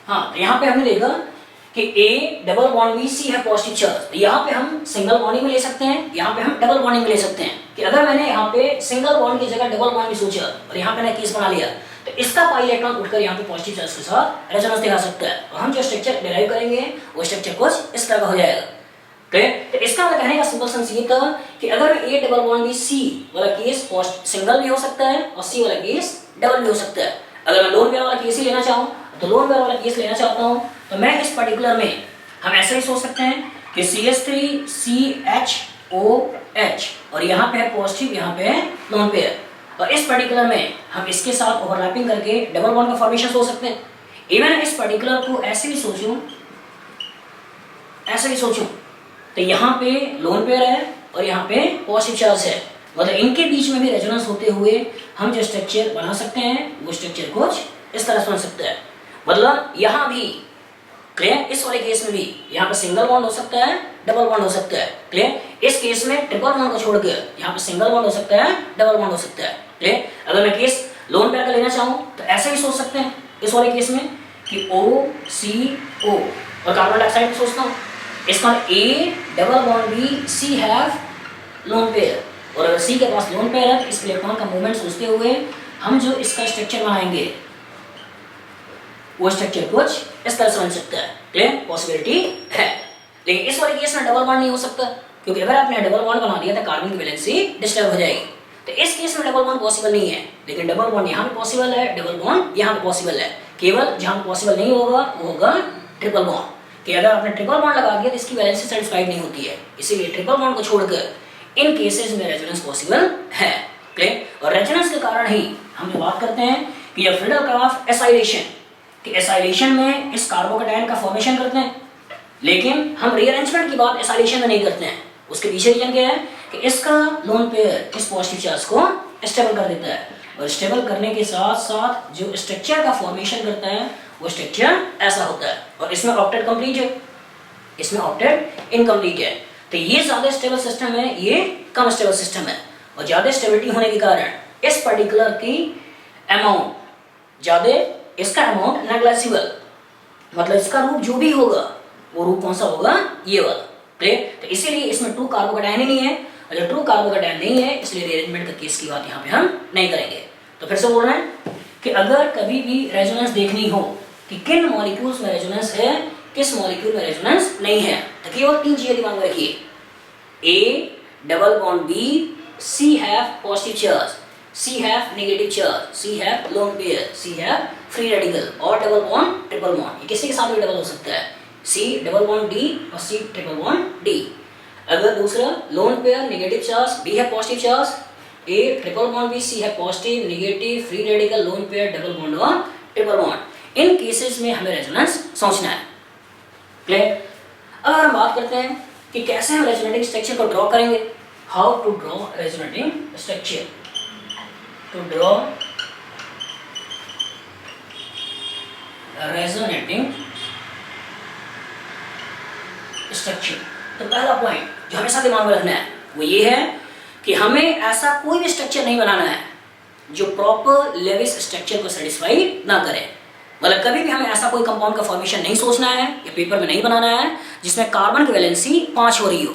हाँ, तो यहाँ पे हमने देखा कि A double bond B C है पॉजिटिव चार्ज, तो यहाँ पे हम सिंगल बॉन्डिंग में ले सकते हैं, यहाँ पे हम डबल बॉन्डिंग में ले सकते हैं। कि अगर मैंने यहाँ पे सिंगल बॉन्ड की जगह डबल बॉन्ड भी सोचा और यहाँ पे मैंने केस बना लिया, तो इसका पाई इलेक्ट्रॉन उठकर यहाँ पे पॉजिटिव चार्ज के साथ रेजोनेंस दिखा सकता है, और हम जो स्ट्रक्चर डिराइव करेंगे वो स्ट्रक्चर कुछ इस तरह का हो जाएगा। तो इसका मतलब कहने का सिंपल सेंस ये था कि अगर A डबल बॉन्ड भी C वाला केस सिंगल भी हो सकता है और C वाला केस डबल भी हो सकता है। अगर मैं लोन पेयर वाला केस ही लेना चाहूँ तो लोन पेयर वाला केस लेना चाहता हूँ, तो मैं इस पर्टिकुलर में हम ऐसे ही सोच सकते हैं कि CH3CHOH और यहाँ पे है पॉजिटिव, यहाँ पे है लोन पेयर, और इस पर्टिकुलर में हम इसके साथ ओवरलैपिंग करके डबल बॉन्ड का फॉर्मेशन सोच सकते हैं। इवन इस पर्टिकुलर को ऐसे भी सोचूं, ऐसे भी सोचूं, तो यहाँ पे लोन पेयर है और यहाँ पे पॉजिटिव चार्ज है, मतलब इनके बीच में भी रेजोनेंस होते हुए हम जो स्ट्रक्चर बना सकते हैं वो स्ट्रक्चर कुछ इस तरह से बन सकता है। मतलब यहाँ भी क्लियर, इस वाले केस में भी यहाँ पे सिंगल बॉन्ड हो सकता है, डबल बॉन्ड हो सकता है। क्लियर, इस केस में ट्रिपल बॉन्ड को छोड़कर यहाँ पे सिंगल बॉन्ड हो सकता है, डबल बॉन्ड हो सकता है। क्लियर, अगर मैं केस लोन पेयर का लेना चाहूँ तो ऐसे भी सोच सकते हैं इस वाले केस में कि OCO और कार्बन डाइऑक्साइड सोचता हूँ, इसका A double bond B C have lone pair, और अगर C के पास लोन पेयर है तो इस इलेक्ट्रॉन का मूवमेंट सोचते हुए हम जो इसका स्ट्रक्चर बनाएंगे वो स्ट्रक्चर कुछ इस तरह से बन सकता है। क्लियर, पॉसिबिलिटी है। लेकिन इस वाले केस में डबल बॉन्ड नहीं हो सकता, क्योंकि अगर आपने डबल बॉन्ड बना दिया तो कार्बन की वैलेंसी डिस्टर्ब हो जाएगी। तो इस केस में डबल बॉन्ड पॉसिबल नहीं है, लेकिन डबल बॉन्ड यहाँ पे पॉसिबल है, डबल बॉन्ड यहाँ पे पॉसिबल है। केवल जहाँ पे पॉसिबल नहीं होगा वो होगा ट्रिपल बॉन्ड, कि अगर आपने ट्रिपल बॉन्ड लगा दिया तो इसकी वैलेंसी सेटिस्फाइड नहीं होती है, इसीलिए ट्रिपल बॉन्ड को छोड़कर इन केसेस में रेजोनेंस पॉसिबल है। क्लियर, और रेजोनेंस के कारण ही हम बात करते हैं कि ये फ्रीडल एसाइलेशन, कि एसाइलेशन में इस कार्बोकेटायन का फॉर्मेशन करते हैं, लेकिन हम रीअरेंजमेंट की बात एसाइलेशन में नहीं करते हैं। उसके पीछे रीजन क्या है कि इसका लोन पेयर इस पॉजिटिव चार्ज को स्टेबल कर देता है, और स्टेबल करने के साथ साथ जो स्ट्रक्चर का फॉर्मेशन करता है वो स्ट्रक्चर ऐसा होता है, और इसमें ऑक्टेट कंप्लीट है, इसमें ऑक्टेट इनकम्प्लीट है। तो ये ज़्यादा स्टेबल सिस्टम है, ये कम स्टेबल सिस्टम है, और ज़्यादा स्टेबिलिटी होने के कारण इस पर्टिकुलर की अमाउंट ज़्यादा, इसका अमाउंट नेग्लिजिबल, मतलब इसका रूप जो भी होगा वो रूप कौन सा होगा, ये वाला। क्लियर, तो इसीलिए इसमें 2 कार्बोकेटायन ही नहीं है, और जब 2 कार्बोकेटायन नहीं है इसलिए रीअरेंजमेंट का केस की बात यहाँ पे हम नहीं करेंगे। तो फिर से बोल रहे हैं कि अगर कभी भी रेजोनेंस देखनी हो कि किन मॉलिक्यूल्स में रेजोनेंस है, किस मॉलिक्यूल में रेजोनेंस नहीं है, तो केवल 3 चीजें दिमाग में रखिए। A double bond B C have positive charge, C have negative charge, C have lone pair, C have free radical, और डबल बॉन्ड ट्रिपल बॉन्ड, ये किसी के साथ भी डबल हो सकता है, C डबल बॉन्ड D और C ट्रिपल बॉन्ड D। अगर दूसरा lone pair negative charge, B है positive charge, A triple bond B C है positive negative free radical lone pair double bond और ट्रिपल बॉन्ड, इन cases में हमें resonance सोचना है। क्लियर, अब हम बात करते हैं कि कैसे हम रेजोनेटिंग स्ट्रक्चर को ड्रॉ करेंगे, how to draw resonating structure, to draw resonating structure. तो पहला पॉइंट जो हमेशा दिमाग में रखना है वो ये है कि हमें ऐसा कोई भी स्ट्रक्चर नहीं बनाना है जो प्रॉपर लेविस स्ट्रक्चर को सेटिस्फाई ना करे। मतलब कभी भी हमें ऐसा कोई कंपाउंड का फॉर्मेशन नहीं सोचना है या पेपर में नहीं बनाना है जिसमें कार्बन की वैलेंसी 5 हो रही हो,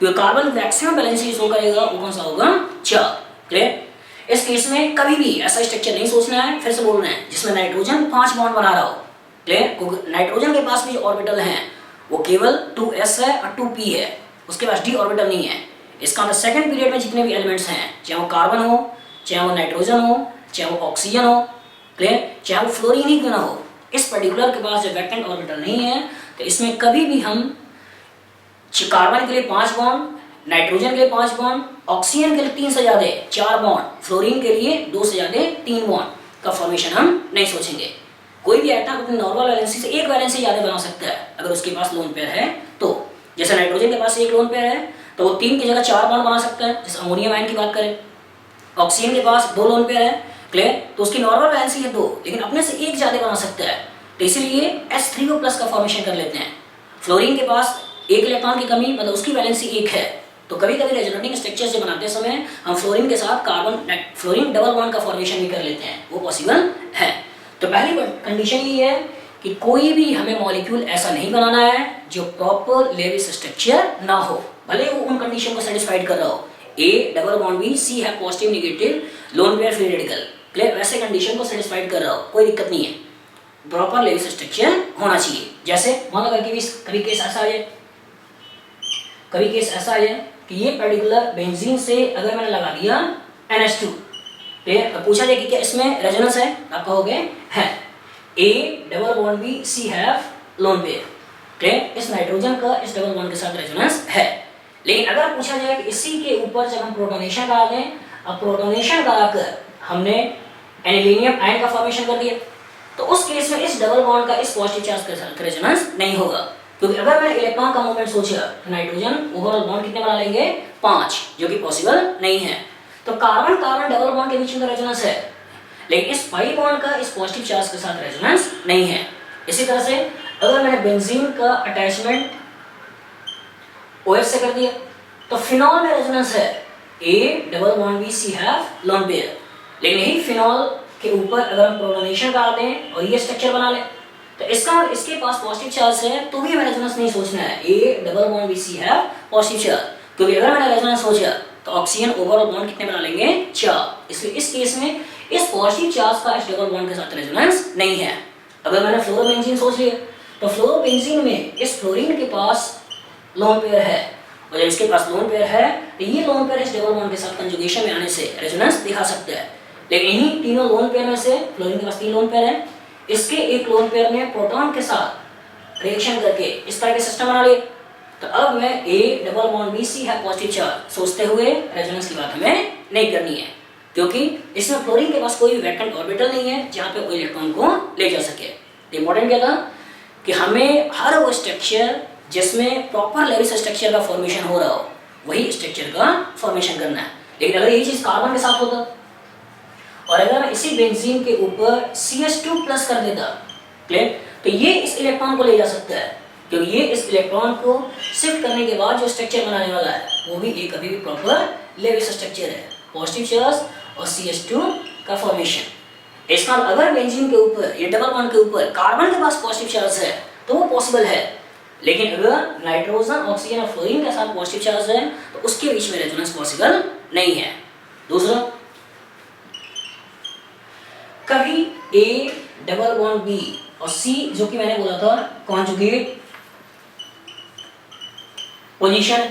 क्योंकि कार्बन मैक्सिमम वैलेंसी शो करेगा वो कौन सा होगा, 4। क्लियर, इस केस में कभी भी ऐसा स्ट्रक्चर नहीं सोचना है, फिर से बोल रहे हैं, जिसमें नाइट्रोजन 5 बॉन्ड बना रहा हो। क्लियर, नाइट्रोजन के पास भी जो ऑर्बिटल हैं वो केवल 2s है और 2p है, उसके पास d ऑर्बिटल नहीं है। इसका मतलब सेकंड पीरियड में जितने भी एलिमेंट्स हैं, चाहे वो कार्बन हो, चाहे वो नाइट्रोजन हो, चाहे वो ऑक्सीजन हो, क्लियर, चाहे वो फ्लोरीन ही क्यों ना हो, इस पर्टिकुलर के पास जो वैकेंट ऑर्बिटल नहीं है, तो इसमें कभी भी हम कार्बन के लिए 5 बॉन्ड, नाइट्रोजन के लिए 5 बॉन्ड, ऑक्सीजन के लिए 3 से ज़्यादा 4 बॉन्ड, फ्लोरीन के लिए 2 से ज़्यादा 3 बॉन्ड का फॉर्मेशन हम नहीं सोचेंगे। कोई भी एटम अपनी नॉर्मल वैलेंसी से एक वैलेंसी ज़्यादा बना सकता है अगर उसके पास लोन पेयर है तो। जैसे नाइट्रोजन के पास 1 लोन पेयर है तो वो 3 की जगह 4 बॉन्ड बना सकता है, जैसे अमोनियम आयन की बात करें। ऑक्सीजन के पास 2 लोन पेयर है, क्लियर, तो उसकी नॉर्मल वैलेंसी है 2, लेकिन अपने से एक ज़्यादा बना सकता है, तो इसीलिए H3O+ का फॉर्मेशन कर लेते हैं। फ्लोरीन के पास 1 इलेक्ट्रॉन की कमी, मतलब उसकी वैलेंसी 1 है, तो कभी कभी रेजोनेटिंग स्ट्रक्चर से बनाते समय हम फ्लोरीन के साथ फ्लोरीन डबल बॉन्ड का फॉर्मेशन भी कर लेते हैं, वो पॉसिबल है। तो पहली कंडीशन ये है कि कोई भी हमें मॉलिक्यूल ऐसा नहीं बनाना है जो प्रॉपर लेविस स्ट्रक्चर ना हो, भले वो उन कंडीशन को सेटिस्फाइड कर रहा हो। A double bond B C है positive negative lone pair free radical, clear, वैसे कंडीशन को सेटिस्फाइड कर रहा हो, कोई दिक्कत नहीं है, प्रॉपर लेविस स्ट्रक्चर होना चाहिए। जैसे मान लो कभी केस ऐसा आ जाए, कभी केस ऐसा आ जाए कि ये पर्टिकुलर बेंजीन से अगर मैंने लगा दिया NH2, तो पूछा जाए कि क्या इसमें रेजोनेंस है, आप कहोगे है। A double bond B C have lone pair, clear, इस नाइट्रोजन का इस डबल बॉन्ड के साथ रेजोनेंस है। लेकिन अगर पूछा जाए कि इसी के ऊपर जब हम प्रोटोनेशन करा दें, अब प्रोटोनेशन कराकर हमने एनिलीनियम आयन का फॉर्मेशन कर दिया, तो उस केस में इस डबल बॉन्ड का इस पॉजिटिव चार्ज के साथ रेजोनेंस नहीं होगा, क्योंकि अगर मैंने इलेक्ट्रॉन का मूवमेंट सोचा तो नाइट्रोजन ओवरऑल बॉन्ड कितने बना लेंगे, 5, जो कि पॉसिबल नहीं है। तो कार्बन कार्बन डबल बॉन्ड के बीच में रेजोनेंस है, लेकिन इस पाई बॉन्ड का इस पॉजिटिव चार्ज के साथ रेजोनेंस नहीं है। इसी तरह से अगर मैंने बेंजीन का अटैचमेंट OH से कर दिया, तो फिनॉल में रेजोनेंस है, A double bond B C have lone pair, लेकिन यही फिनॉल के ऊपर अगर हम प्रोटोनेशन कर दें और ये स्ट्रक्चर बना लें, तो इसके पास पॉजिटिव चार्ज है, तो भी हमें रेजोनेंस नहीं सोचना है, A double bond B C have positive charge, क्योंकि अगर मैंने रेजोनेंस सोचा तो ऑक्सीजन ओवरऑल बॉन्ड कितने बना लेंगे, 4, इसलिए इस केस में इस पॉजिटिव चार्ज का इस डबल बॉन्ड के साथ रेजोनेंस नहीं है। अगर मैंने फ्लोरोबेंजीन सोच लिया, तो फ्लोरोबेंजीन में इस फ्लोरीन के पास लोन पेयर है, और जब इसके पास लोन पेयर है तो ये लोन पेयर इस डबल बॉन्ड के साथ कंजुगेशन में आने से रेजोनेंस दिखा सकता है। लेकिन इन्हीं तीनों लोन पेयर में से फ्लोरीन के पास 3 लोन पेयर है, इसके एक लोन पेयर ने प्रोटॉन के साथ रिएक्शन करके इस तरह के सिस्टम बना लिए, तो अब मैं A double bond B C है पॉजिटिव चार्ज सोचते हुए रेजोनेंस की बात हमें नहीं करनी है, क्योंकि इसमें फ्लोरीन के पास कोई वैकेंट ऑर्बिटल नहीं है जहाँ पे कोई इलेक्ट्रॉन को ले जा सके। इंपॉर्टेंट क्या था कि हमें हर वो स्ट्रक्चर जिसमें प्रॉपर लेविस स्ट्रक्चर का फॉर्मेशन हो रहा हो वही स्ट्रक्चर का फॉर्मेशन करना है। लेकिन अगर ये चीज कार्बन के साथ होता और अगर मैं इसी बेंजीन के ऊपर CH2 प्लस कर देता, क्लियर, तो ये इस इलेक्ट्रॉन को ले जा सकता है, क्योंकि ये इस इलेक्ट्रॉन को शिफ्ट करने के बाद जो स्ट्रक्चर बनाने वाला है वो भी एक अभी भी प्रॉपर लेविस स्ट्रक्चर है, पॉजिटिव चार्ज और CH2 का फॉर्मेशन। इसका अगर बेंजीन के ऊपर ये डबल बॉन्ड के ऊपर कार्बन के पास पॉजिटिव चार्ज है तो वो पॉसिबल है, लेकिन अगर नाइट्रोजन ऑक्सीजन और फ्लोरीन के साथ पॉजिटिव चार्ज है तो उसके बीच में रेजोनेंस पॉसिबल नहीं है। दूसरा, कभी A डबल बॉन्ड B और C, जो कि मैंने बोला था कॉन्जुगेट पोजीशन,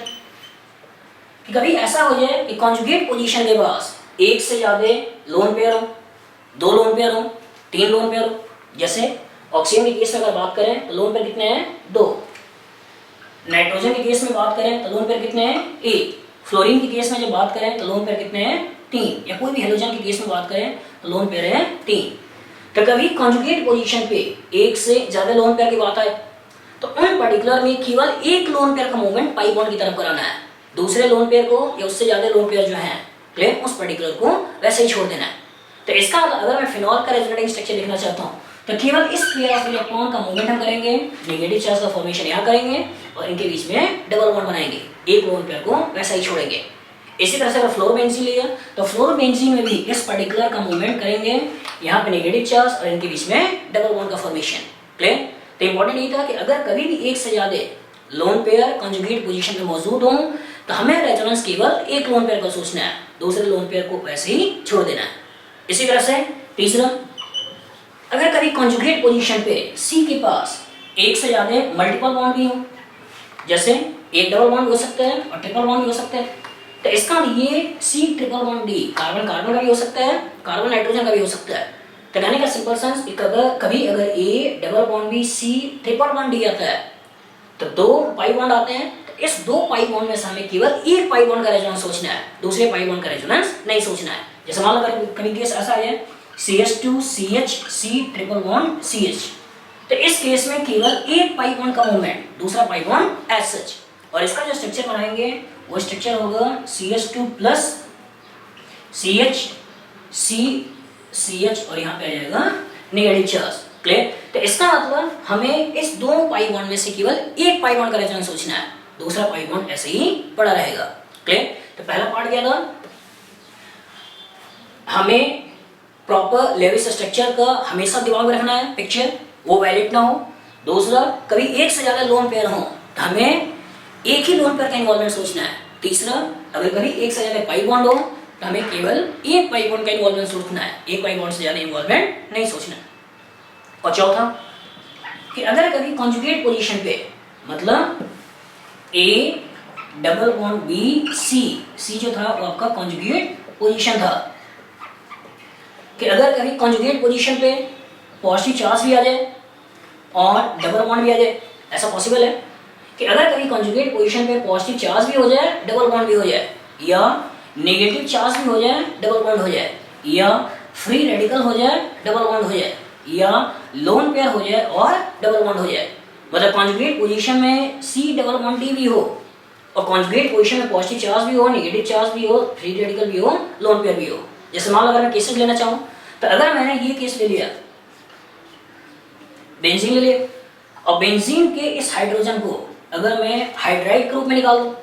कि कभी ऐसा हो जाए कि कॉन्जुगेट पोजीशन के पास एक से ज्यादा लोन पेयर हो, 2 लोन पेयर हो, 3 लोन पेयर हो। जैसे ऑक्सीजन के केस में अगर बात करें तो लोन पेयर कितने हैं, 2। नाइट्रोजन के केस में बात करें तो लोन पेयर कितने हैं, 1। फ्लोरीन के केस में जब बात करें तो लोन पेयर कितने हैं, 3। या कोई भी हेलोजन के केस में बात करें तो लोन पेयर है 3। तो कभी कॉन्जुगेट पोजीशन पे एक से ज्यादा लोन पेयर की बात आए तो उन पर्टिकुलर में केवल एक लोन पेयर का मूवमेंट पाई बॉन्ड की तरफ कराना है, दूसरे लोन पेयर को या उससे ज्यादा लोन पेयर जो है क्लियर उस पर्टिकुलर को वैसे ही छोड़ देना है। तो इसका अगर मैं फिनॉल का रेजोनेटिंग स्ट्रक्चर लिखना चाहता हूँ तो केवल इस पेयर ऑफ इलेक्ट्रॉन का मूवमेंट हम करेंगे, नेगेटिव चार्ज का फॉर्मेशन यहाँ करेंगे और इनके बीच में डबल बॉन्ड बनाएंगे, एक लोन पेयर को वैसा ही छोड़ेंगे। इसी तरह से अगर फ्लोरोबेंजीन लिया तो फ्लोरोबेंजीन में भी इस पर्टिकुलर का मूवमेंट करेंगे, यहाँ पे नेगेटिव चार्ज और इनके बीच में डबल बॉन्ड का फॉर्मेशन, क्लियर। तो इंपॉर्टेंट ये था कि अगर कभी भी एक से ज्यादा लोन पेयर कॉन्जुगेट पोजीशन में मौजूद हो तो हमें रेजोनेंस केवल एक लोन पेयर का सोचना है, दूसरे लोन पेयर को वैसे ही छोड़ देना है। इसी तरह से तीसरा, अगर कभी कॉन्जुगेट पोजीशन पे C के पास एक से ज्यादा मल्टीपल बॉन्ड भी हो, जैसे एक डबल बॉन्ड हो सकता है और ट्रिपल बॉन्ड भी हो सकता है, तो इसका ये C triple bond D carbon carbon का भी हो सकता है, कार्बन नाइट्रोजन का भी हो सकता है। तो कहने का सिंपल सेंस, कभी अगर A double bond B C triple bond D आता है तो 2 पाई बॉन्ड आते हैं, तो इस 2 पाई बॉन्ड में से हमें केवल एक पाई बॉन्ड का रेजोनेंस सोचना है, दूसरे पाई बॉन्ड का रेजोनेंस नहीं सोचना है। जैसे मान लो कभी केस ऐसा आ जाए CH2 CH C triple bond CH, तो इस केस में केवल एक पाई बॉन्ड का मूवमेंट, दूसरा पाई बॉन्ड एज सच, और इसका जो स्ट्रक्चर बनाएंगे वो स्ट्रक्चर होगा CH2 plus CH C CH और यहाँ पे आ जाएगा नेगेटिव चार्ज, क्लियर। तो इसका मतलब हमें इस 2 पाई बॉन्ड में से केवल एक पाई बॉन्ड का रेजोनेंस सोचना है, दूसरा पाई बॉन्ड ऐसे ही पड़ा रहेगा, क्लियर। तो पहला पार्ट क्या था, हमें प्रॉपर लेविस स्ट्रक्चर का हमेशा दिमाग में रखना है पिक्चर, वो वैलिड ना हो। दूसरा, कभी एक से ज़्यादा लोन पेयर हो तो हमें एक ही लोन पेयर का इन्वॉल्वमेंट सोचना है। तीसरा, अगर कभी एक से ज़्यादा पाई बॉन्ड हो तो हमें केवल एक पाई बॉन्ड का इन्वॉल्वमेंट सोचना है, एक पाई बॉन्ड से ज़्यादा इन्वॉल्वमेंट नहीं सोचना है। और चौथा कि अगर कभी कॉन्जुगेट पोजीशन पे, मतलब A double bond B C, C जो था वो आपका कॉन्जुगेट पोजीशन था, कि अगर कभी कॉन्जुगेट पोजीशन पे पॉजिटिव चार्ज भी आ जाए और डबल बॉन्ड भी आ जाए, ऐसा पॉसिबल है कि अगर कभी कॉन्जुगेट पोजीशन पे पॉजिटिव चार्ज भी हो जाए, डबल बॉन्ड भी हो जाए, या नेगेटिव चार्ज भी हो जाए, डबल बॉन्ड हो जाए, या फ्री रेडिकल हो जाए, डबल बॉन्ड हो जाए, या लोन पेयर हो जाए और डबल बॉन्ड हो जाए। मतलब कॉन्जुगेट पोजीशन में सी डबल बॉन्ड डी भी हो और कॉन्जुगेट पोजीशन में पॉजिटिव चार्ज भी हो, नेगेटिव चार्ज भी हो, फ्री रेडिकल भी हो, लोन पेयर भी हो। जैसे मान लो अगर मैं केसेस लेना चाहूँ तो अगर मैंने ये केस ले लिया, बेंजीन ले लिया, और बेंजीन के इस हाइड्रोजन को अगर मैं हाइड्राइड के रूप में निकाल दूँ,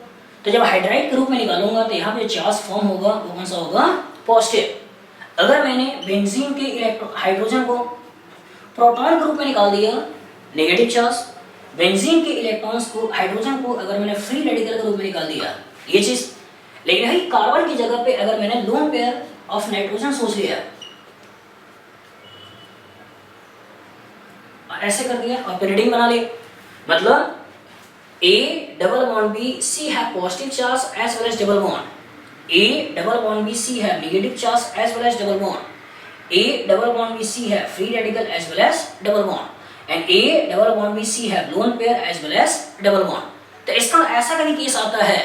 तो जब हाइड्राइड के रूप में निकालूंगा तो यहाँ पे चार्ज फॉर्म होगा, वो कौन सा होगा? पॉजिटिव। अगर मैंने बेंजीन के हाइड्रोजन को प्रोटॉन के रूप में निकाल दिया, नेगेटिव चार्ज। बेंजीन के इलेक्ट्रॉन्स को, हाइड्रोजन को अगर मैंने फ्री रेडिकल के रूप में निकाल दिया, ये चीज। लेकिन भाई कार्बन की जगह पे अगर मैंने लोन पेयर ऑफ नाइट्रोजन सोच लिया, ऐसे कर दिया और रीडिंग बना ली, मतलब A double bond B C have positive charge as well as double bond. A double bond B C have negative charge as well as double bond. A double bond B C have free radical as well as double bond. And A double bond B C have lone pair as well as double bond. तो इसका ऐसा कभी case आता है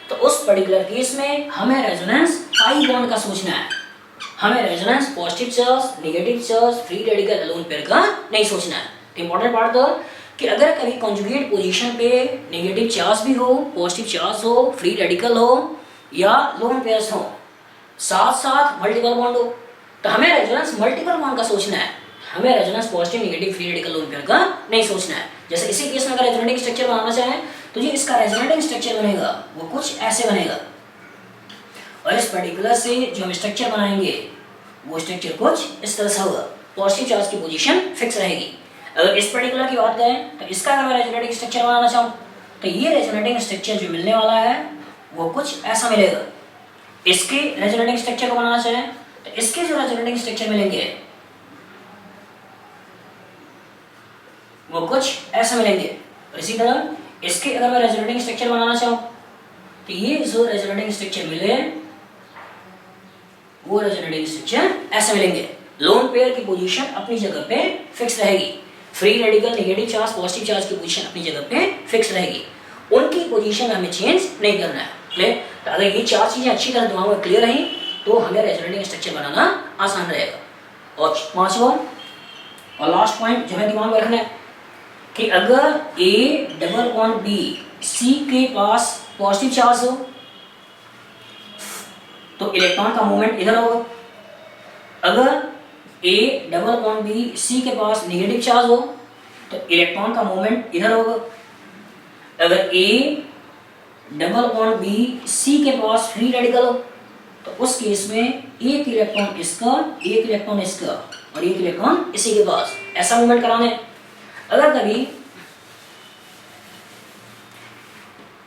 तो उस particular case में हमें रेजोनेंस पाई बॉन्ड का सोचना है। हमें resonance positive charge, negative charge, free radical, lone pair का नहीं सोचना है। इंपॉर्टेंट पार्ट था कि अगर कभी कॉन्जुगेट पोजीशन पे नेगेटिव चार्ज भी हो, पॉजिटिव चार्ज हो, फ्री रेडिकल हो या लोन पेयर्स हो, साथ साथ मल्टीपल बॉन्ड हो, तो हमें रेजोनेंस मल्टीपल बॉन्ड का सोचना है। हमें resonance positive, negative, free radical, lone pair का नहीं सोचना है। जैसे इसी केस में अगर रेजोनेटिंग स्ट्रक्चर बनाना चाहें तो ये इसका रेजोनेटिंग स्ट्रक्चर बनेगा, वो कुछ ऐसे बनेगा। और इस पर्टिकुलर से जो हम स्ट्रक्चर बनाएंगे वो स्ट्रक्चर कुछ इस तरह से होगा। पॉजिटिव चार्ज की पोजीशन फिक्स रहेगी। अगर इस पर्टिकुलर की बात करें तो इसका अगर मैं रेजोनेटिंग स्ट्रक्चर बनाना चाहूँ तो ये रेजोनेटिंग स्ट्रक्चर जो मिलने वाला है वो कुछ ऐसा मिलेगा। इसके रेजोनेटिंग स्ट्रक्चर को बनाना चाहें तो इसके जो रेजोनेटिंग स्ट्रक्चर मिलेंगे वो कुछ ऐसा मिलेंगे। और इसी तरह इसके अगर मैं रेजोनेटिंग स्ट्रक्चर बनाना चाहूँ तो ये जो रेजोनेटिंग स्ट्रक्चर मिले वो रेजोनेटिंग स्ट्रक्चर ऐसे मिलेंगे। लोन पेयर की पोजीशन अपनी जगह पे फिक्स रहेगी, free radical, negative charge, positive charge की पोजीशन अपनी जगह पे फिक्स रहेगी, उनकी पोजीशन हमें चेंज नहीं करना है। क्लियर? तो अगर ये चार चीजें अच्छी तरह दिमाग में क्लियर रही तो हमें रेजोनेटिंग स्ट्रक्चर बनाना आसान रहेगा। और पांचवा और लास्ट पॉइंट जो है दिमाग में रखना है कि अगर A double bond B C के पास पॉजिटिव चार्ज हो तो इलेक्ट्रॉन का मूवमेंट इधर होगा। अगर A double bond B C के पास नेगेटिव चार्ज हो तो इलेक्ट्रॉन का मूवमेंट इधर होगा। अगर A double bond B C के पास फ्री रेडिकल हो तो उस केस में एक इलेक्ट्रॉन इसका, एक इलेक्ट्रॉन इसका और एक इलेक्ट्रॉन इसी के पास, ऐसा मूवमेंट कराना है। अगर कभी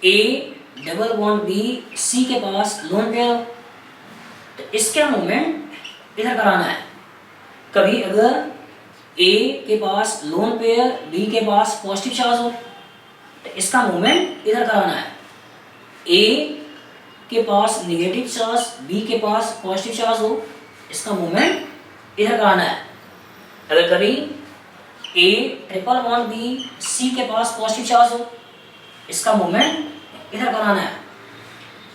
A double bond B C के पास लोन पेयर हो तो इसका मूवमेंट इधर कराना है। कभी अगर ए के पास लोन पेयर, बी के पास पॉजिटिव चार्ज हो तो इसका मूवमेंट इधर कराना है। ए के पास नेगेटिव चार्ज, बी के पास पॉजिटिव चार्ज हो, इसका मूवमेंट इधर कराना है। अगर कभी A triple bond B C के पास पॉजिटिव चार्ज हो, इसका मूवमेंट इधर कराना है।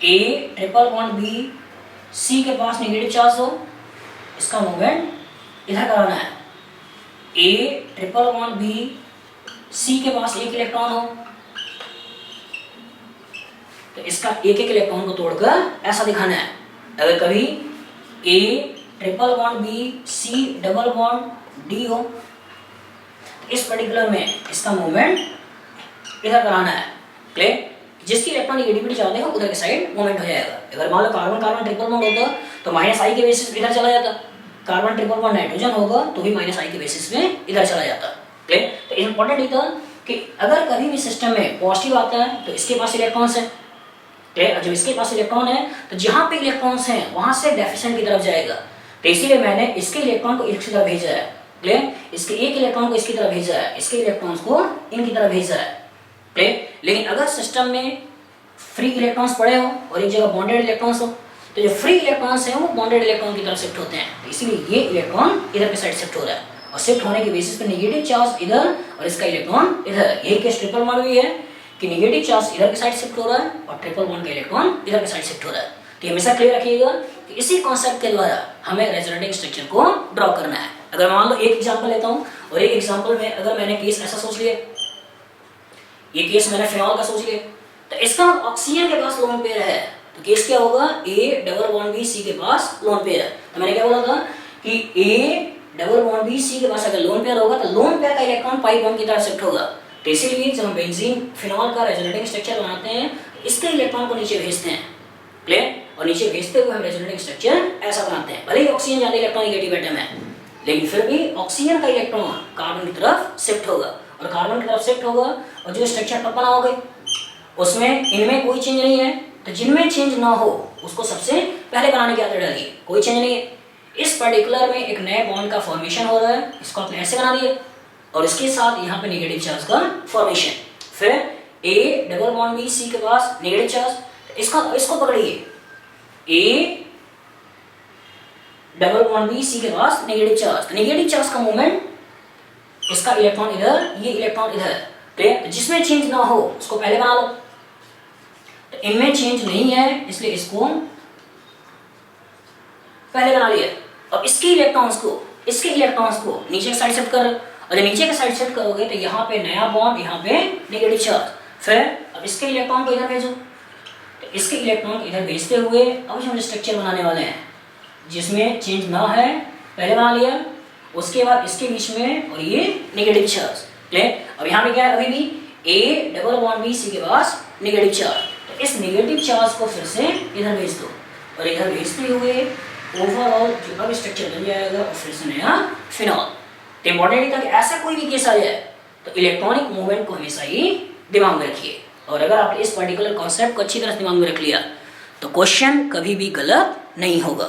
A triple bond B C के पास नेगेटिव चार्ज हो, इसका मूवमेंट इधर कराना है। A triple bond B C के पास एक इलेक्ट्रॉन हो तो इसका एक एक इलेक्ट्रॉन को तोड़कर ऐसा दिखाना है। अगर कभी A triple bond B C double bond D हो तो इस पर्टिकुलर में इसका मूवमेंट इधर कराना है। क्लियर? जिसकी इलेक्ट्रॉन नेगेटिविटी ज्यादा हो उधर के साइड मूवमेंट हो जाएगा। अगर मान low carbon carbon triple bond होता तो माइनस आई के बेसिस पे इधर चला जाता, कार्बन ट्रिपल बॉन्ड नाइट्रोजन होगा तो भी माइनस आई के बेसिस में इधर चला जाता। क्लियर? तो इंपॉर्टेंट ये था कि अगर कभी भी सिस्टम में पॉजिटिव आता है तो इसके पास इलेक्ट्रॉन्स है, क्लियर? जब इसके पास इलेक्ट्रॉन है तो जहां पे इलेक्ट्रॉन्स हैं वहां से डेफिशिएंट की तरफ जाएगा, तो इसीलिए मैंने इसके इलेक्ट्रॉन को इसकी तरफ भेजा है, क्लियर? इसके एक इलेक्ट्रॉन को इसकी तरफ भेजा है, इसके इलेक्ट्रॉन्स को इनकी तरफ भेजा है, क्लियर? लेकिन अगर सिस्टम में फ्री इलेक्ट्रॉन्स पड़े हो और एक जगह बॉन्डेड इलेक्ट्रॉन्स हो, तो जो फ्री इलेक्ट्रॉन्स हैं वो बॉन्डेड इलेक्ट्रॉन की तरफ शिफ्ट होते हैं, तो इसीलिए ये इलेक्ट्रॉन इधर के साइड शिफ्ट हो रहा है, और शिफ्ट होने के बेसिस पे नेगेटिव चार्ज इधर और इसका इलेक्ट्रॉन इधर। यही केस ट्रिपल बॉन्ड भी है कि नेगेटिव चार्ज इधर के साइड शिफ्ट हो रहा है और ट्रिपल बॉन्ड का इलेक्ट्रॉन इधर के साइड शिफ्ट हो रहा है। तो हमेशा क्लियर रखिएगा कि इसी कॉन्सेप्ट के द्वारा हमें रेजोनेटिंग स्ट्रक्चर को ड्रॉ करना है। अगर मान लो एक एग्जांपल लेता हूं और एक एग्जांपल में अगर मैंने केस ऐसा सोच लिया, ये केस मैंने फिनॉल का सोच लिया, तो इसका ऑक्सीजन के पास लोन पेयर है, तो केस क्या होगा, A double bond B C के पास लोन पेयर है। तो मैंने क्या बोला था कि A double bond B C के पास अगर लोन पेयर होगा तो लोन पेयर का इलेक्ट्रॉन पाई बॉन्ड की तरफ शिफ्ट होगा। तो इसीलिए जब हम बेंजीन फिनॉल का रेजोनेटिंग स्ट्रक्चर बनाते हैं तो इसके इलेक्ट्रॉन को नीचे भेजते हैं, क्लियर? और नीचे भेजते हुए हम रेजोनेटिंग स्ट्रक्चर ऐसा बनाते हैं। भले ही ऑक्सीजन ज्यादा इलेक्ट्रॉन नेगेटिव एटम है, लेकिन फिर भी ऑक्सीजन का इलेक्ट्रॉन कार्बन की तरफ शिफ्ट होगा, और कार्बन की तरफ शिफ्ट होगा और जो स्ट्रक्चर अब बना होगा उसमें इनमें कोई चेंज नहीं है, तो जिनमें चेंज ना हो उसको सबसे पहले बनाने की आदत डालिए, कोई चेंज नहीं है। इस पर्टिकुलर में एक नए बॉन्ड का फॉर्मेशन हो रहा है, इसको आपने ऐसे बना दिया और इसके साथ यहाँ पे नेगेटिव चार्ज का फॉर्मेशन। फिर A double bond B C के पास नेगेटिव चार्ज, इसको पकड़िए, A double bond B C के पास नेगेटिव चार्ज, तो नेगेटिव चार्ज का मूवमेंट, इसका इलेक्ट्रॉन इधर, ये इलेक्ट्रॉन इधर, क्लियर? जिसमें चेंज ना हो उसको पहले बना लो। तो इनमें चेंज नहीं है इसलिए इसको पहले बना लिया, और इसके इलेक्ट्रॉन्स को नीचे के साइड शिफ्ट कर, और जब नीचे के साइड शिफ्ट करोगे तो यहाँ पे नया बॉन्ड, यहाँ पे नेगेटिव चार्ज। फिर अब इसके इलेक्ट्रॉन को इधर भेजो, तो इसके इलेक्ट्रॉन को इधर भेजते हुए अब हम स्ट्रक्चर बनाने वाले हैं जिसमें चेंज ना है, पहले बना लिया, उसके बाद इसके बीच में और ये नेगेटिव चार्ज, क्लियर? अब यहाँ पे क्या है, अभी भी A double bond B C के पास नेगेटिव चार्ज, तो इस नेगेटिव चार्ज को फिर से इधर भेज दो, और इधर भेजते हुए ओवरऑल जो अब स्ट्रक्चर बन जाएगा और फिर से नया फिनॉल। तो इंपॉर्टेंट था कि ऐसा कोई भी केस आ जाए तो इलेक्ट्रॉनिक मूवमेंट को हमेशा ही दिमाग में रखिए, और अगर आपने इस पर्टिकुलर कॉन्सेप्ट को अच्छी तरह दिमाग में रख लिया तो क्वेश्चन कभी भी गलत नहीं होगा।